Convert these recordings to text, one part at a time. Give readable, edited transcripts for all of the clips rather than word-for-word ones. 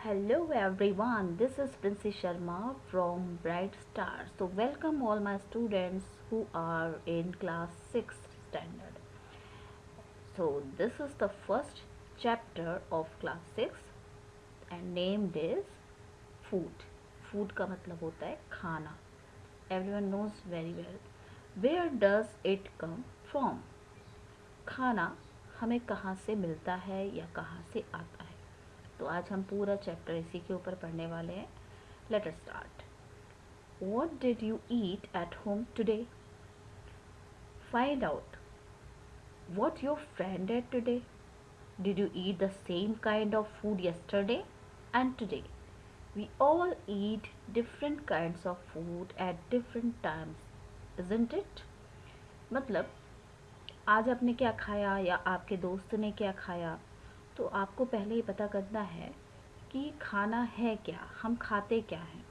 Hello everyone, this is Princess Sharma from Bright Star. So welcome all my students who are in class 6th standard. So this is the first chapter of class 6 and named is food. Food का मतलब होता है खाना. Everyone knows very well. Where does it come from? खाना हमें कहाँ से मिलता है या कहाँ से आता है. तो आज हम पूरा चैप्टर इसी के ऊपर पढ़ने वाले हैं. Let us start. What did you eat at home today? Find out what your friend at today. Did you eat the same kind of food yesterday and today? We all eat different kinds of food at different times, isn't it? मतलब आज आपने क्या खाया या आपके दोस्त ने क्या खाया, तो आपको पहले ही पता करना है कि खाना है क्या, हम खाते क्या हैं,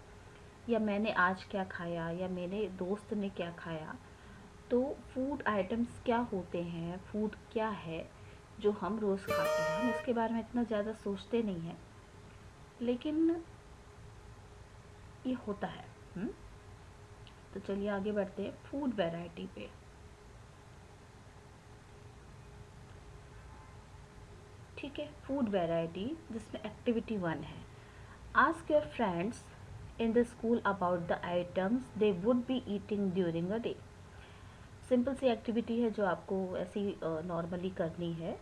या मैंने आज क्या खाया या मेरे दोस्त ने क्या खाया. तो फूड आइटम्स क्या होते हैं, फूड क्या है जो हम रोज़ खाते हैं. हम इसके बारे में इतना ज़्यादा सोचते नहीं हैं, लेकिन ये होता है. तो चलिए आगे बढ़ते हैं फूड वैरायटी पे. ठीक है, फूड वैरायटी जिसमें एक्टिविटी 1 है. Ask your friends in the school about the items they would be eating during a day. Simple सी एक्टिविटी है जो आपको ऐसी नॉर्मली करनी है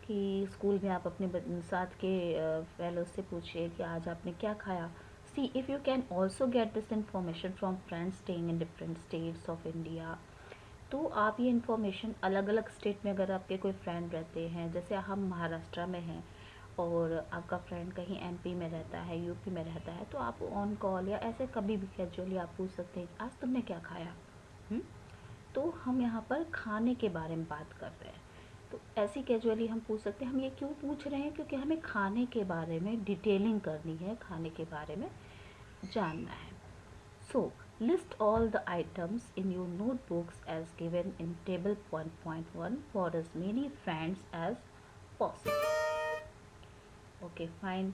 कि स्कूल में आप अपने साथ के फेलोज से पूछिए कि आज आपने क्या खाया. सी if you can also get this information from friends staying in different states of India. तो आप ये इन्फॉर्मेशन अलग अलग स्टेट में, अगर आपके कोई फ्रेंड रहते हैं, जैसे हम महाराष्ट्र में हैं और आपका फ्रेंड कहीं एमपी में रहता है, यूपी में रहता है, तो आप ऑन कॉल या ऐसे कभी भी कैजुअली आप पूछ सकते हैं आज तुमने क्या खाया. हुँ? तो हम यहाँ पर खाने के बारे में बात कर रहे हैं, तो ऐसी कैजुअली हम पूछ सकते हैं. हम ये क्यों पूछ रहे हैं? क्योंकि हमें खाने के बारे में डिटेलिंग करनी है, खाने के बारे में जानना है. सो list all the items in your notebooks as given in table 1.1 for as many friends as possible. Okay, fine.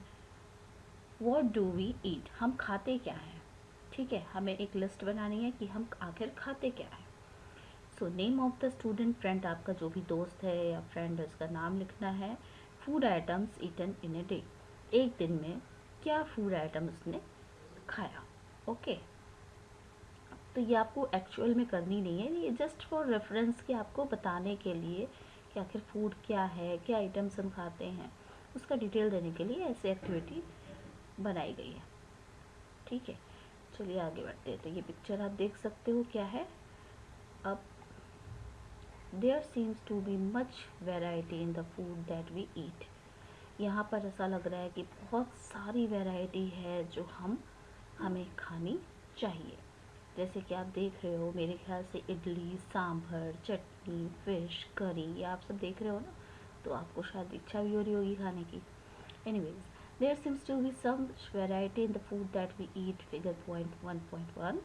What do we eat? हम खाते क्या हैं? ठीक है, हमें एक लिस्ट बनानी है कि हम आखिर खाते क्या हैं. So name of the student, friend आपका जो भी दोस्त है या फ्रेंड है उसका नाम लिखना है. Food items eaten in a day, एक दिन में क्या फूड आइटम उसने खाया. ओके, तो ये आपको एक्चुअल में करनी नहीं है, ये जस्ट फॉर रेफरेंस कि आपको बताने के लिए कि आखिर फूड क्या है, क्या आइटम्स हम खाते हैं, उसका डिटेल देने के लिए ऐसी एक्टिविटी बनाई गई है. ठीक है, चलिए आगे बढ़ते हैं. तो ये पिक्चर आप देख सकते हो क्या है. अब there seems to be much variety in the food that we eat. यहाँ पर ऐसा लग रहा है कि बहुत सारी वैरायटी है जो हमें खानी चाहिए. जैसे कि आप देख रहे हो, मेरे ख्याल से इडली, सांभर, चटनी, फिश, करी, ये आप सब देख रहे हो ना, तो आपको शायद इच्छा भी हो रही होगी खाने की. Anyways, there seems to be some variety in the food that we eat. Figure point 1.1,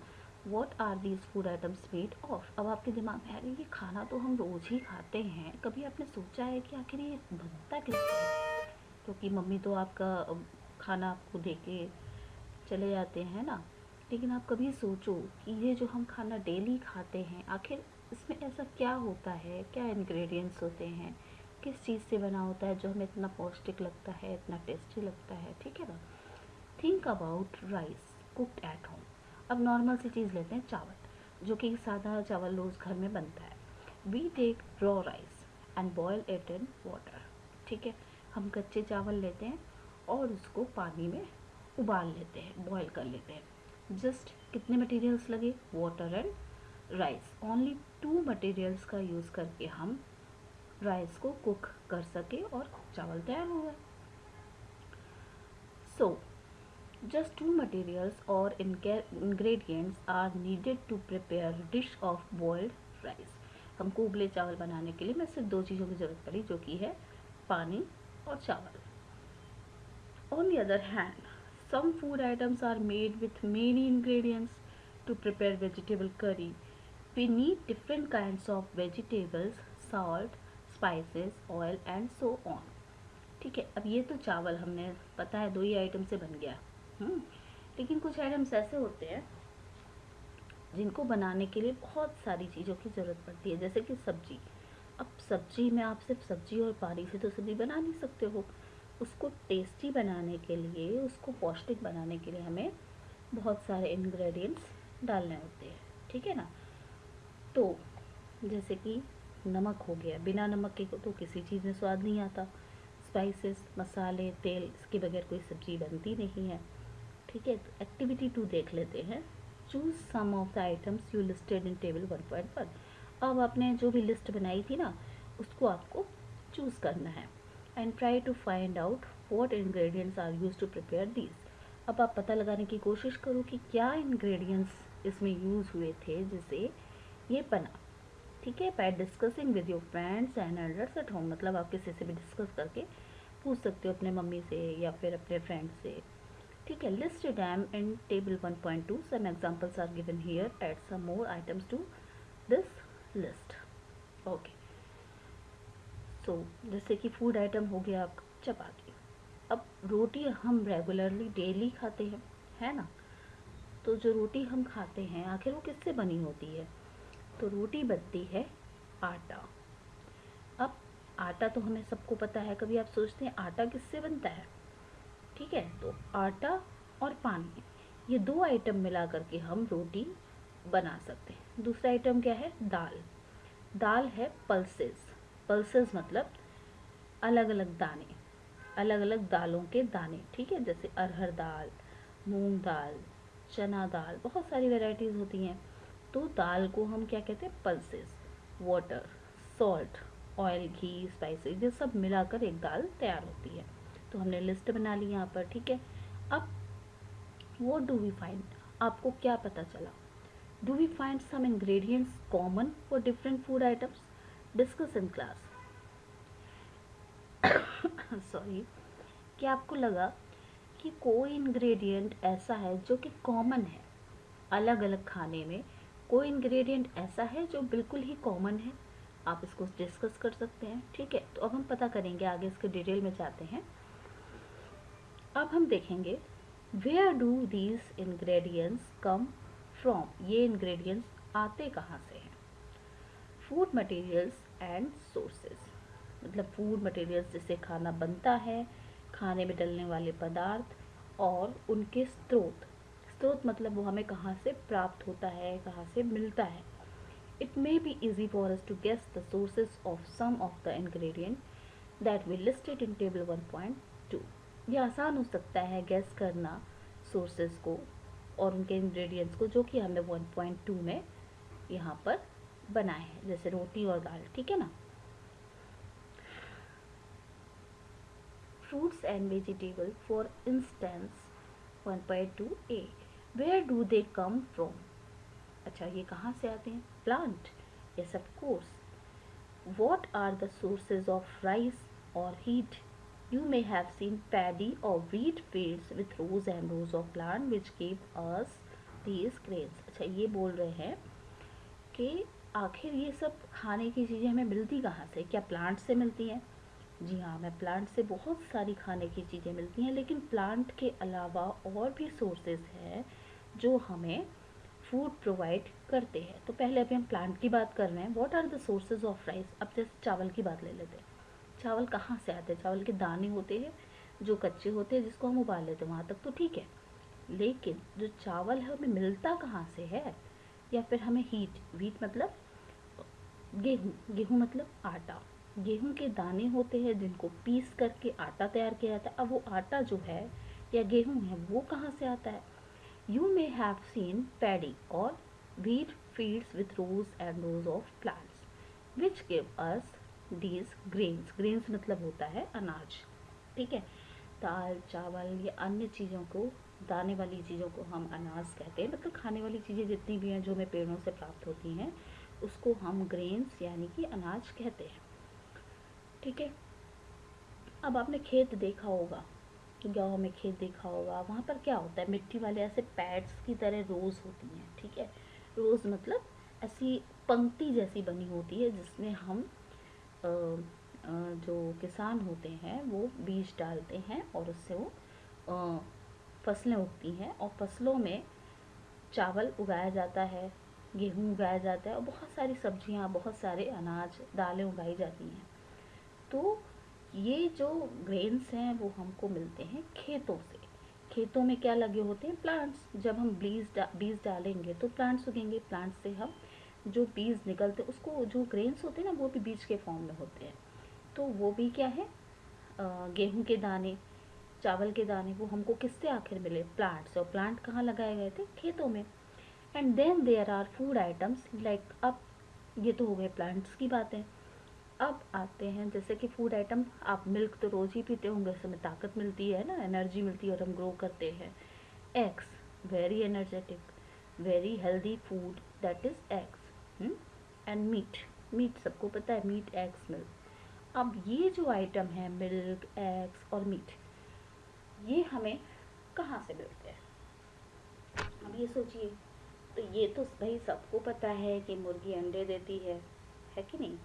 what are these food items made of. अब आपके दिमाग में, अरे ये खाना तो हम रोज़ ही खाते हैं, कभी आपने सोचा है कि आखिर ये बनता किससे है? क्योंकि मम्मी तो आपका खाना आपको दे के चले जाते हैं ना, लेकिन आप कभी सोचो कि ये जो हम खाना डेली खाते हैं, आखिर इसमें ऐसा क्या होता है, क्या इंग्रेडिएंट्स होते हैं, किस चीज़ से बना होता है जो हमें इतना पौष्टिक लगता है, इतना टेस्टी लगता है. ठीक है ना. Think about rice cooked at home. अब नॉर्मल सी चीज़ लेते हैं, चावल, जो कि सादा चावल रोज़ घर में बनता है. We take raw rice and boil it in water. ठीक है, हम कच्चे चावल लेते हैं और उसको पानी में उबाल लेते हैं, बॉयल कर लेते हैं. जस्ट कितने मटेरियल्स लगे? Water and rice. Only 2 materials का यूज़ करके हम राइस को कुक कर सके और चावल तैयार हो गए. सो just 2 materials or ingredients are needed to prepare dish of boiled rice. हमको उबले चावल बनाने के लिए मैं सिर्फ 2 चीज़ों की ज़रूरत पड़ी, जो कि है पानी और चावल. On the other hand, some food items are made with many ingredients. To prepare vegetable curry, we need different kinds of vegetables, salt, spices, oil and so on. ठीक है, अब ये तो चावल हमने पता है 2 ही आइटम से बन गया। लेकिन कुछ आइटम्स ऐसे होते हैं जिनको बनाने के लिए बहुत सारी चीज़ों की ज़रूरत पड़ती है, जैसे कि सब्जी। अब सब्जी में आप सिर्फ सब्जी और पानी से तो सब्जी बना नहीं सकते हो। उसको टेस्टी बनाने के लिए, उसको पौष्टिक बनाने के लिए हमें बहुत सारे इंग्रेडिएंट्स डालने होते हैं, ठीक है ना। तो जैसे कि नमक हो गया, बिना नमक के तो किसी चीज़ में स्वाद नहीं आता। स्पाइसेस, मसाले, तेल, इसके बगैर कोई सब्जी बनती नहीं है, ठीक है। तो एक्टिविटी 2 देख लेते हैं। Choose some of the items you listed in table 1.1। अब आपने जो भी लिस्ट बनाई थी ना, उसको आपको चूज़ करना है। And try to find out what ingredients are used to prepare these. अब आप पता लगाने की कोशिश करो कि क्या इंग्रेडिएंट्स इसमें यूज़ हुए थे जिससे ये बना, ठीक है। By discussing with your friends and elders at home, मतलब आप किसी से भी डिस्कस करके पूछ सकते हो, अपने मम्मी से या फिर अपने फ्रेंड से, ठीक है। List them in table 1.2, some examples are given here, add some more items to this list. Okay, so जैसे कि फूड आइटम हो गया आपका चपाती। अब रोटी हम रेगुलरली डेली खाते हैं, है ना। तो जो रोटी हम खाते हैं आखिर वो किससे बनी होती है? तो रोटी बनती है आटा। अब आटा तो हमें सबको पता है, कभी आप सोचते हैं आटा किससे बनता है? ठीक है, तो आटा और पानी, ये 2 आइटम मिला करके हम रोटी बना सकते हैं। दूसरा आइटम क्या है? दाल। दाल है पल्सेस। पल्सेस मतलब अलग अलग दाने, अलग अलग दालों के दाने, ठीक है। जैसे अरहर दाल, मूंग दाल, चना दाल, बहुत सारी वैरायटीज़ होती हैं। तो दाल को हम क्या कहते हैं? पल्सेस। वाटर, सॉल्ट, ऑयल, घी, स्पाइसेस, ये सब मिलाकर एक दाल तैयार होती है। तो हमने लिस्ट बना ली यहाँ पर, ठीक है। अब व्हाट डू वी फाइंड, आपको क्या पता चला? Do we find some ingredients common for different food items? Discuss in class. Sorry, क्या आपको लगा कि कोई इंग्रेडिएंट ऐसा है जो कि कॉमन है अलग अलग खाने में? कोई इंग्रेडिएंट ऐसा है जो बिल्कुल ही कॉमन है? आप इसको डिस्कस कर सकते हैं, ठीक है। तो अब हम पता करेंगे, आगे इसके डिटेल में जाते हैं। अब हम देखेंगे where do these ingredients come from, ये इंग्रेडिएंट्स आते कहाँ से हैं? फूड मटेरियल्स एंड सोर्सेज, मतलब फूड मटेरियल्स जिससे खाना बनता है, खाने में डलने वाले पदार्थ और उनके स्रोत। स्रोत मतलब वो हमें कहाँ से प्राप्त होता है, कहाँ से मिलता है। It may be easy for us to guess the sources of some of the ingredient that we listed in table 1.2। ये आसान हो सकता है गैस करना सोर्सेज को और उनके इंग्रेडिएंट्स को, जो कि हमने 1.2 में यहाँ पर बनाए हैं, जैसे रोटी और दाल, ठीक है ना। Fruits and vegetables, for instance 1.2a, where do they come from? अच्छा, ये कहाँ से आते हैं? Plant, yes of course। What are the sources of rice or wheat? You may have seen paddy or wheat fields with rows and rows of plant which give us these grains। अच्छा, ये बोल रहे हैं कि आखिर ये सब खाने की चीज़ें हमें मिलती कहाँ से? क्या प्लांट से मिलती हैं? जी हाँ, हमें प्लांट से बहुत सारी खाने की चीज़ें मिलती हैं, लेकिन प्लांट के अलावा और भी सोर्सेज हैं जो हमें फूड प्रोवाइड करते हैं। तो पहले अभी हम प्लांट की बात कर रहे हैं। What are the sources of rice? अब जैसे चावल की बात ले लेते हैं। चावल कहाँ से आते हैं? चावल के दाने होते हैं जो कच्चे होते हैं, जिसको हम उबाल लेते हैं, वहाँ तक तो ठीक है। लेकिन जो चावल है हमें मिलता कहाँ से है? या फिर हमें हीट मतलब गेहूँ, गेहूँ मतलब आटा। गेहूँ के दाने होते हैं जिनको पीस करके आटा तैयार किया जाता है। अब वो आटा जो है या गेहूँ है वो कहाँ से आता है? You may have seen paddy or wheat fields with rows and rows of plants, which give us these grains। Grains मतलब होता है अनाज, ठीक है। दाल, चावल या अन्य चीज़ों को, दाने वाली चीज़ों को हम अनाज कहते हैं। मतलब खाने वाली चीज़ें जितनी भी हैं जो हमें पेड़ों से प्राप्त होती हैं, उसको हम ग्रेन्स यानी कि अनाज कहते हैं, ठीक है। अब आपने खेत देखा होगा, गाँव में खेत देखा होगा, वहाँ पर क्या होता है? मिट्टी वाले ऐसे पैड्स की तरह रोज़ होती हैं, ठीक है। रोज़ मतलब ऐसी पंक्ति जैसी बनी होती है जिसमें हम जो किसान होते हैं वो बीज डालते हैं और उससे वो अ, फसलें उगती हैं, और फसलों में चावल उगाया जाता है, गेहूँ उगाया जाता है, और बहुत सारी सब्जियाँ, बहुत सारे अनाज, दालें उगाई जाती हैं। तो ये जो ग्रेन्स हैं वो हमको मिलते हैं खेतों से। खेतों में क्या लगे होते हैं? प्लांट्स। जब हम बीज डालेंगे तो प्लांट्स उगेंगे, प्लांट्स से हम जो बीज निकलते हैं उसको, जो ग्रेन्स होते हैं ना, वो भी बीज के फॉर्म में होते हैं। तो वो भी क्या है? गेहूं के दाने, चावल के दाने, वो हमको किससे आखिर मिले? प्लांट से। और प्लांट कहाँ लगाए गए थे? खेतों में। And then there are food items like, अब ये तो हो गए प्लांट्स की बातें। अब आते हैं जैसे कि फूड आइटम, आप मिल्क तो रोज़ ही पीते होंगे, उससे हमें ताकत मिलती है ना, एनर्जी मिलती है और हम ग्रो करते हैं। Eggs, very energetic, very healthy food, that is eggs. And meat, meat सबको पता है, मीट, एग्स, मिल्क। अब ये जो आइटम है, मिल्क, एग्स और मीट, ये हमें कहाँ से मिलते हैं? अब ये सोचिए, तो ये तो भाई सबको पता है कि मुर्गी अंडे देती है कि नहीं?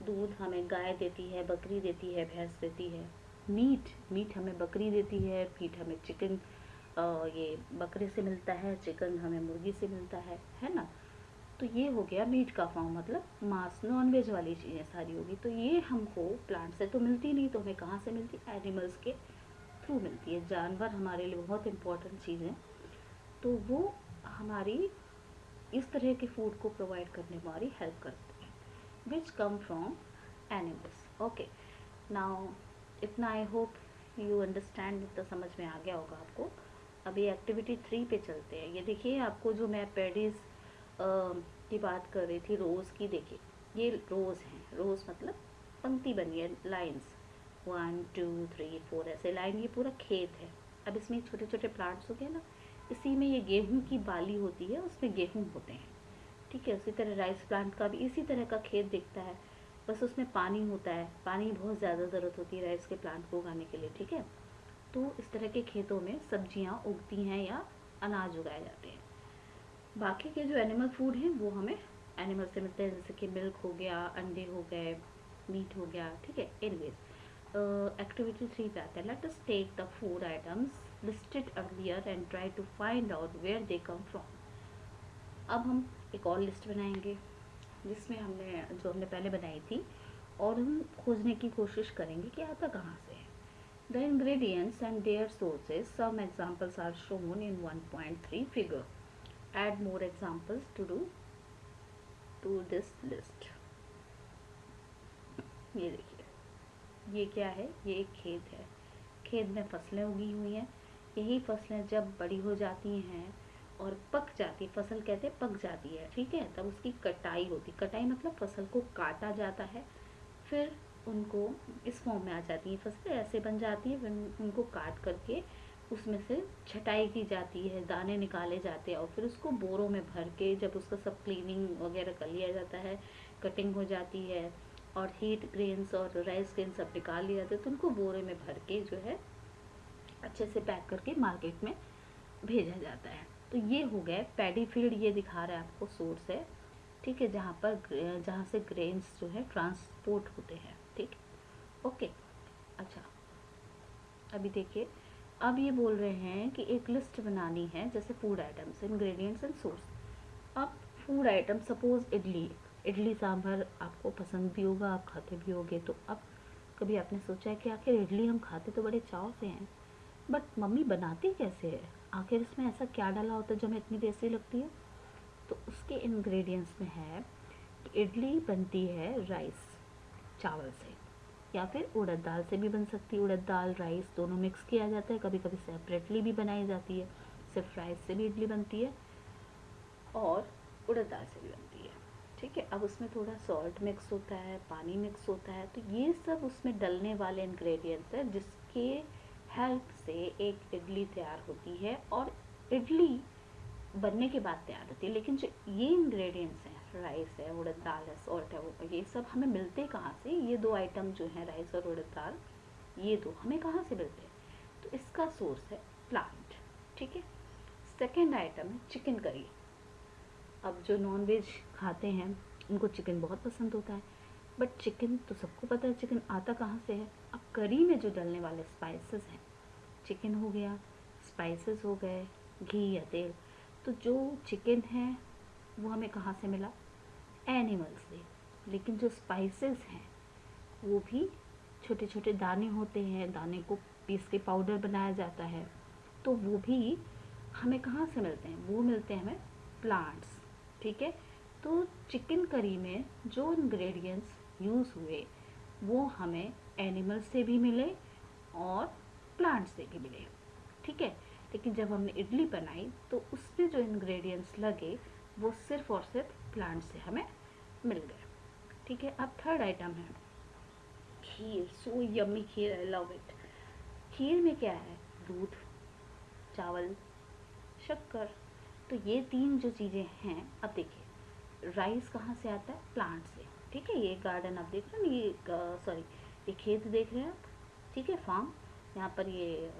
दूध हमें गाय देती है, बकरी देती है, भैंस देती है। मीट, मीट हमें बकरी देती है, मीट हमें चिकन, ये बकरे से मिलता है, चिकन हमें मुर्गी से मिलता है ना? तो ये हो गया मीट का फॉर्म, मतलब मांस, नॉन वेज वाली चीज़ें सारी होगी। तो ये हमको प्लांट से तो मिलती नहीं, तो हमें कहाँ से मिलती? एनिमल्स के थ्रू मिलती है। जानवर हमारे लिए बहुत इंपॉर्टेंट चीज़ है, तो वो हमारी इस तरह के फूड को प्रोवाइड करने में हमारी हेल्प करते हैं, which come from animals. Okay, now इतना आई होप यू अंडरस्टैंड, इतना समझ में आ गया होगा आपको। अभी एक्टिविटी 3 पे चलते हैं। ये देखिए, आपको जो मैं पेडीज की बात कर रही थी, रोज़ की, देखिए ये रोज़ हैं। रोज़ मतलब पंक्ति बनी है, लाइन्स, 1 2 3 4 ऐसे लाइन, ये पूरा खेत है। अब इसमें छोटे छोटे प्लांट्स हो गए ना, इसी में ये गेहूं की बाली होती है, उसमें गेहूं होते हैं, ठीक है। उसी तरह राइस प्लांट का भी इसी तरह का खेत दिखता है, बस उसमें पानी होता है, पानी बहुत ज़्यादा ज़रूरत होती है राइस के प्लांट को उगाने के लिए, ठीक है। तो इस तरह के खेतों में सब्जियां उगती हैं या अनाज उगाए जाते हैं। बाकी के जो एनिमल फूड हैं वो हमें एनिमल से मिलते हैं, जैसे कि मिल्क हो गया, अंडे हो गए, मीट हो गया, ठीक है। एनीवेज, एक्टिविटी 3 पे आता है। Let us take the food items listed earlier and try to find out where they come from. अब हम एक और लिस्ट बनाएंगे, जिसमें हमने पहले बनाई थी, और हम खोजने की कोशिश करेंगे कि आता कहाँ से है। The ingredients and their sources, some examples are shown in 1.3 figure. Add more examples to this list. ये देखिए, ये क्या है? ये एक खेत है, खेत में फसलें उगी हुई हैं। यही फसलें जब बड़ी हो जाती हैं और पक जाती है, फसल कहते हैं पक जाती है, ठीक है, तब उसकी कटाई होती। कटाई मतलब फसल को काटा जाता है, फिर उनको इस फॉर्म में आ जाती है फसलें, ऐसे बन जाती है। उनको काट करके उसमें से छटाई की जाती है, दाने निकाले जाते हैं, और फिर उसको बोरों में भर के, जब उसका सब क्लीनिंग वगैरह कर लिया जाता है, कटिंग हो जाती है, और हीट ग्रेन्स और राइस ग्रेन सब निकाल लिए जाते हैं, तो उनको बोरे में भर के जो है अच्छे से पैक करके मार्केट में भेजा जाता है। तो ये हो गया पैडी फील्ड, ये दिखा रहा है आपको सोर्स है, ठीक है, जहाँ से ग्रेन्स जो है ट्रांसपोर्ट होते हैं, ठीक। ओके, अच्छा, अभी देखिए, अब ये बोल रहे हैं कि एक लिस्ट बनानी है, जैसे food items, ingredients and source. अब food item, suppose idli, idli sambar आपको पसंद भी होगा, आप खाते भी होगे। तो अब कभी आपने सोचा है कि आखिर इडली हम खाते तो बड़े चाव से हैं, बट मम्मी बनाती कैसे है? आखिर इसमें ऐसा क्या डाला होता है जो हमें इतनी टेस्टी लगती है? तो उसके इंग्रेडिएंट्स में है कि इडली बनती है राइस, चावल से, या फिर उड़द दाल से भी बन सकती है। उड़द दाल, राइस दोनों मिक्स किया जाता है, कभी कभी सेपरेटली भी बनाई जाती है, सिर्फ राइस से भी इडली बनती है और उड़द दाल से भी बनती है, ठीक है। अब उसमें थोड़ा सॉल्ट मिक्स होता है, पानी मिक्स होता है, तो ये सब उसमें डलने वाले इंग्रेडिएंट्स है, जिसके हेल्प से एक इडली तैयार होती है, और इडली बनने के बाद तैयार होती है। लेकिन जो ये इंग्रेडिएंट्स हैं, राइस है, उड़द दाल है, सॉल्ट है, वो ये सब हमें मिलते कहाँ से? ये दो आइटम जो हैं, राइस और उड़द दाल, ये दो हमें कहाँ से मिलते हैं? तो इसका सोर्स है प्लांट, ठीक है। सेकेंड आइटम है चिकन करी। अब जो नॉन वेज खाते हैं उनको चिकन बहुत पसंद होता है, बट चिकन तो सबको पता है चिकन आता कहाँ से है। अब करी में जो डलने वाले स्पाइसेस हैं, चिकन हो गया, स्पाइसेस हो गए, घी या तेल, तो जो चिकन है वो हमें कहाँ से मिला, एनिमल से। लेकिन जो स्पाइसेस हैं वो भी छोटे छोटे दाने होते हैं, दाने को पीस के पाउडर बनाया जाता है, तो वो भी हमें कहाँ से मिलते हैं, वो मिलते हैं हमें प्लांट्स। ठीक है, तो चिकन करी में जो इंग्रेडिएंट्स यूज़ हुए वो हमें एनिमल से भी मिले और प्लांट से भी मिले। ठीक है, लेकिन जब हमने इडली बनाई तो उसमें जो इंग्रेडिएंट्स लगे वो सिर्फ और सिर्फ प्लांट से हमें मिल गए। ठीक है, अब थर्ड आइटम है खीर। So yummy kheer, I love it. खीर में क्या है, दूध, चावल, शक्कर, तो ये तीन जो चीज़ें हैं। अब देखिए राइस कहाँ से आता है, प्लांट से। ठीक है, ये गार्डन आप देख रहे हैं, ये सॉरी ये खेत देख रहे हैं आप, ठीक है, फार्म, यहाँ पर ये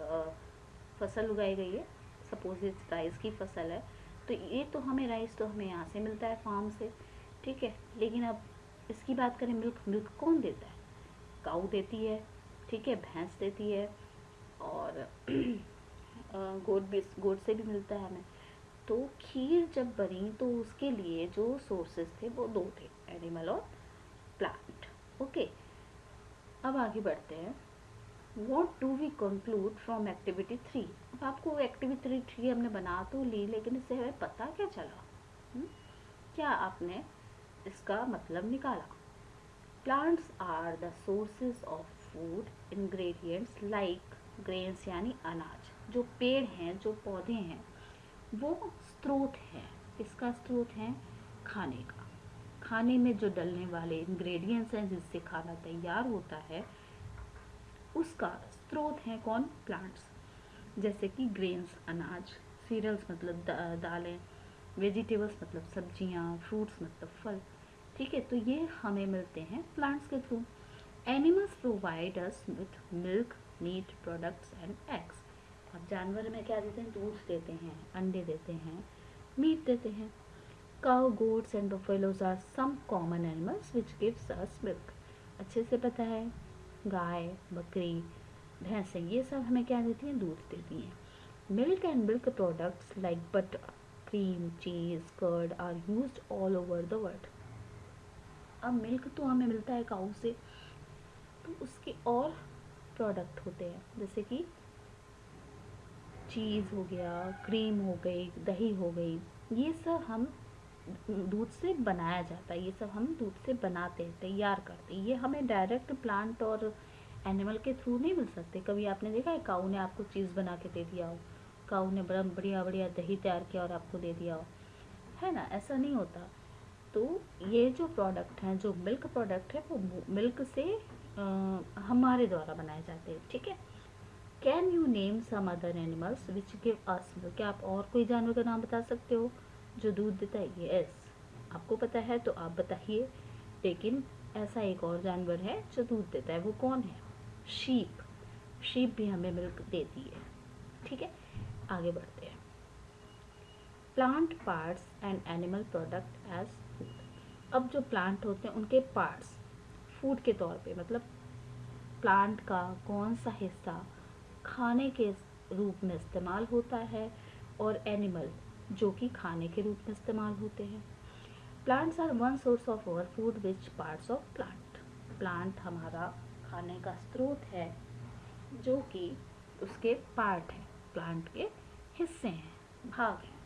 फसल उगाई गई है, सपोज इस राइस की फसल है, तो ये तो हमें राइस तो हमें यहाँ से मिलता है फार्म से। ठीक है, लेकिन अब इसकी बात करें, मिल्क, मिल्क कौन देता है, काऊ देती है। ठीक है, भैंस देती है, और गोट भी, गोट से भी मिलता है हमें। तो खीर जब बनी तो उसके लिए जो सोर्सेस थे वो दो थे, एनिमल और प्लांट। ओके, अब आगे बढ़ते हैं। What do we conclude from activity 3। अब आपको एक्टिविटी 3 हमने बना तो ली, लेकिन इससे हमें पता क्या चला, हुँ? क्या आपने इसका मतलब निकाला। Plants are the sources of food ingredients like grains, यानी अनाज। जो पेड़ हैं, जो पौधे हैं, वो स्रोत है, इसका स्रोत है खाने का। खाने में जो डलने वाले इंग्रेडिएंट्स हैं जिससे खाना तैयार होता है, उसका स्रोत है कौन, प्लांट्स। जैसे कि ग्रेन्स अनाज, सीरियल्स मतलब दालें, वेजिटेबल्स मतलब सब्जियां, फ्रूट्स मतलब फल। ठीक है, तो ये हमें मिलते हैं प्लांट्स के थ्रू। Animals provide us with milk, meat products and eggs. अब जानवर हमें क्या देते हैं, दूध देते हैं, अंडे देते हैं, मीट देते हैं। Cow, goats and buffaloes are some common animals which gives us milk. अच्छे से पता है, गाय, बकरी, भैंसें, ये सब हमें क्या देती हैं, दूध देती हैं। Milk and milk products like butter, cream, cheese, curd are used all over the world. अब मिल्क तो हमें मिलता है काऊ से, तो उसके और प्रोडक्ट होते हैं, जैसे कि चीज़ हो गया, क्रीम हो गई, दही हो गई, ये सब हम दूध से बनाया जाता है, ये सब हम दूध से बनाते हैं, तैयार करते हैं। ये हमें डायरेक्ट प्लांट और एनिमल के थ्रू नहीं मिल सकते। कभी आपने देखा है काऊ ने आपको चीज़ बना के दे दिया हो, काऊ ने बड़ा बढ़िया बढ़िया दही तैयार किया और आपको दे दिया हो, है ना, ऐसा नहीं होता। तो ये जो प्रोडक्ट हैं, जो मिल्क प्रोडक्ट है, वो मिल्क से हमारे द्वारा बनाए जाते हैं। ठीक है, can you name some other animals which give us milk. क्या आप और कोई जानवर का नाम बता सकते हो जो दूध देता है। यस, आपको पता है तो आप बताइए, लेकिन ऐसा एक और जानवर है जो दूध देता है, वो कौन है, शीप। शीप भी हमें मिल्क देती है। ठीक है, आगे बढ़ते हैं। Plant parts and animal product as food. अब जो प्लांट होते हैं उनके पार्ट्स फूड के तौर पे, मतलब प्लांट का कौन सा हिस्सा खाने के रूप में इस्तेमाल होता है, और एनिमल जो कि खाने के रूप में इस्तेमाल होते हैं। Plants are one source of our food which parts of plant. Plant हमारा खाने का स्रोत है, जो कि उसके पार्ट हैं, प्लांट के हिस्से हैं, भाग हैं।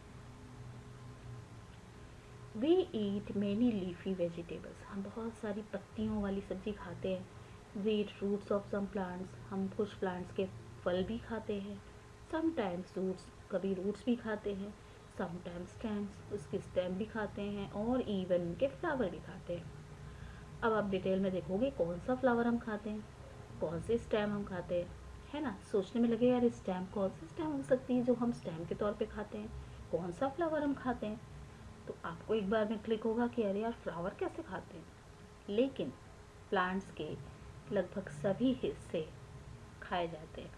We eat many leafy vegetables. हम बहुत सारी पत्तियों वाली सब्जी खाते हैं। We eat fruits of some plants. हम कुछ प्लांट्स के फल भी खाते हैं। समटाइम्स रूट्स, कभी रूट्स भी खाते हैं। समटाइम्स स्टेम्स, उसके स्टेम भी खाते हैं, और इवन उनके फ्लावर भी खाते हैं। अब आप डिटेल में देखोगे कौन सा फ्लावर हम खाते हैं, कौन से स्टेम हम खाते हैं, है ना। सोचने में लगे यार स्टेम, कौन सी स्टेम हो सकती है जो हम स्टेम के तौर पे खाते हैं, कौन सा फ्लावर हम खाते हैं, तो आपको एक बार में क्लिक होगा कि अरे यार फ्लावर कैसे खाते हैं। लेकिन प्लांट्स के लगभग सभी हिस्से खाए जाते हैं,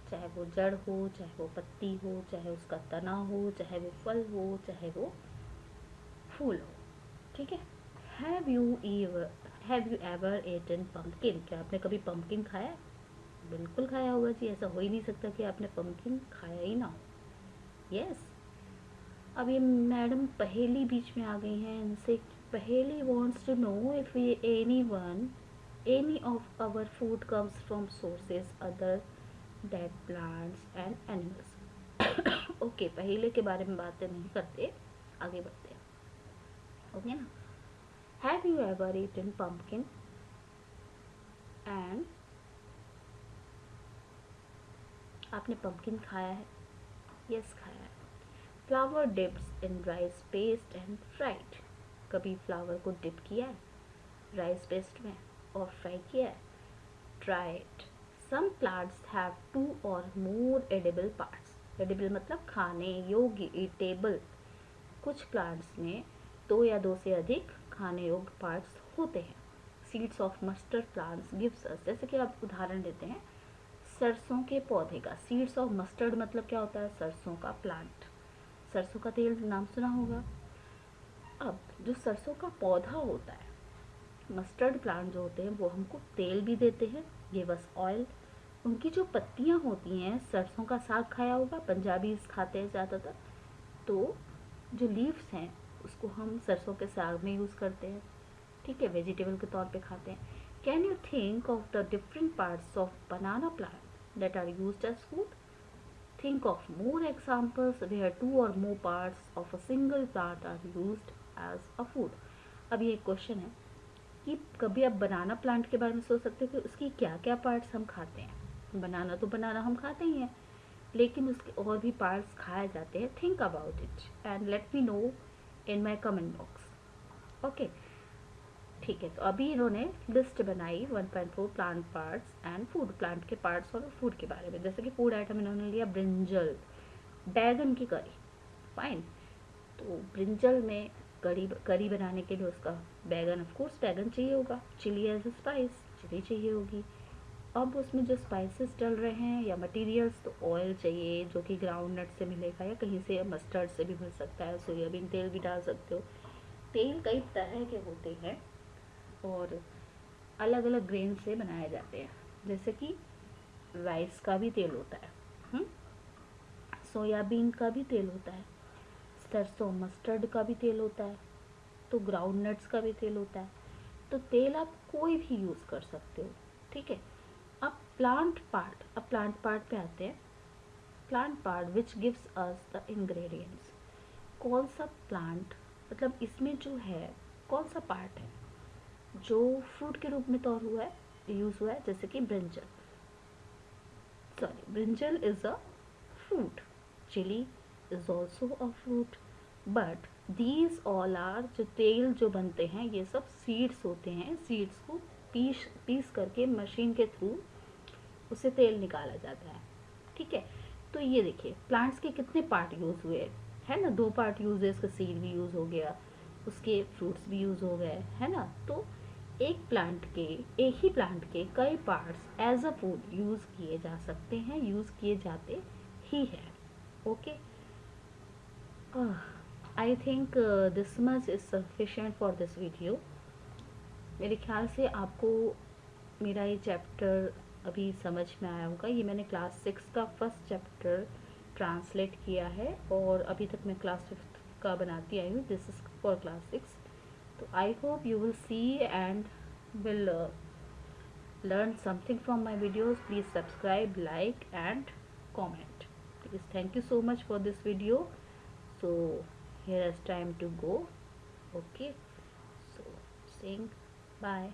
चाहे वो जड़ हो, चाहे वो पत्ती हो, चाहे उसका तना हो, चाहे वो फल हो, चाहे वो फूल हो। ठीक है, have you have you ever Eton pumpkin? क्या आपने कभी पम्पकिन खाया है? बिल्कुल खाया होगा जी, ऐसा हो ही नहीं सकता कि आपने पम्पकिन खाया ही ना हो। यस। अब ये मैडम पहेली बीच में आ गई हैं इनसे। Paheli wants to know if any of our food comes from sources other that plants and animals. Okay, पहेले के बारे में बातें नहीं करते, आगे बढ़ते हैं। ओके ना। Have you ever eaten pumpkin? And आपने पम्पकिन खाया है? यस, खाया है। Flower dips in rice paste and fried? कभी फ्लावर को डिप किया है राइस पेस्ट में और फ्राई किया है? Try it. Some plants have 2 or more edible parts। Edible मतलब खाने योग्य, ईटेबल। कुछ प्लांट्स में 2 या 2 से अधिक खाने योग्य पार्ट्स होते हैं। Seeds of mustard plants gives us, जैसे कि आप उदाहरण देते हैं सरसों के पौधे का। सीड्स ऑफ मस्टर्ड मतलब क्या होता है? सरसों का प्लांट। सरसों का तेल नाम सुना होगा। अब जो सरसों का पौधा होता है, मस्टर्ड प्लांट जो होते हैं वो हमको तेल भी देते हैं, गिव अस ऑयल। उनकी जो पत्तियां होती हैं, सरसों का साग खाया होगा, पंजाबी खाते हैं ज़्यादातर, तो जो लीव्स हैं उसको हम सरसों के साग में यूज़ करते हैं, ठीक है, वेजिटेबल के तौर पे खाते हैं। Can you think of the different parts of banana plant that are used as food? Think of more examples where 2 or more parts of a single plant are used as a food. अब ये एक question है कि कभी आप बनाना plant के बारे में सोच सकते हो कि उसकी क्या क्या पार्ट्स हम खाते हैं। बनाना तो बनाना हम खाते ही हैं, लेकिन उसके और भी पार्ट्स खाए जाते हैं। Think about it and let me know in my comment box. Okay, ठीक है। तो अभी इन्होंने लिस्ट बनाई 1.4 plant parts and food, plant के पार्ट्स और फूड के बारे में। जैसे कि फूड आइटम इन्होंने लिया ब्रिंजल, बैगन की करी। फाइन। तो ब्रिंजल में करी बनाने के लिए उसका बैगन, ऑफ कोर्स बैगन चाहिए होगा। Chili as a spice, chili चाहिए होगी। अब उसमें जो स्पाइसेस डल रहे हैं या मटेरियल्स, तो ऑयल चाहिए जो कि ग्राउंड नट से मिलेगा या कहीं से, मस्टर्ड से भी मिल सकता है, सोयाबीन तेल भी डाल सकते हो। तेल कई तरह के होते हैं और अलग अलग ग्रेन से बनाए जाते हैं। जैसे कि राइस का भी तेल होता है, सोयाबीन का भी तेल होता है, सरसों मस्टर्ड का भी तेल होता है, तो ग्राउंड नट्स का भी तेल होता है। तो तेल आप कोई भी यूज़ कर सकते हो, ठीक है। अब प्लांट पार्ट पे आते हैं। Plant part which gives us the ingredients. कौन सा प्लांट, मतलब इसमें जो है कौन सा पार्ट है जो फ्रूट के रूप में तौर हुआ है, यूज़ हुआ है? जैसे कि brinjal is a fruit. Chili is also a fruit. But these all are, जो तेल जो बनते हैं ये सब सीड्स होते हैं। सीड्स को पीस करके मशीन के थ्रू उसे तेल निकाला जाता है, ठीक है। तो ये देखिए प्लांट्स के कितने पार्ट यूज़ हुए, है ना? 2 पार्ट यूज़ है, इसका सीड भी यूज़ हो गया, उसके फ्रूट्स भी यूज़ हो गए, है ना? तो एक ही प्लांट के कई parts as a food use किए जा सकते हैं, यूज़ किए जाते ही है। Okay, I think this much is sufficient for this video. मेरे ख्याल से आपको मेरा ये चैप्टर अभी समझ में आया होगा। ये मैंने क्लास 6 का फर्स्ट चैप्टर ट्रांसलेट किया है और अभी तक मैं क्लास 5 का बनाती आई हूँ। This is for class 6। तो I hope you will see and will learn something from my videos. Please subscribe, like and comment. Please, thank you so much for this video. So here is time to go. Okay, so saying bye.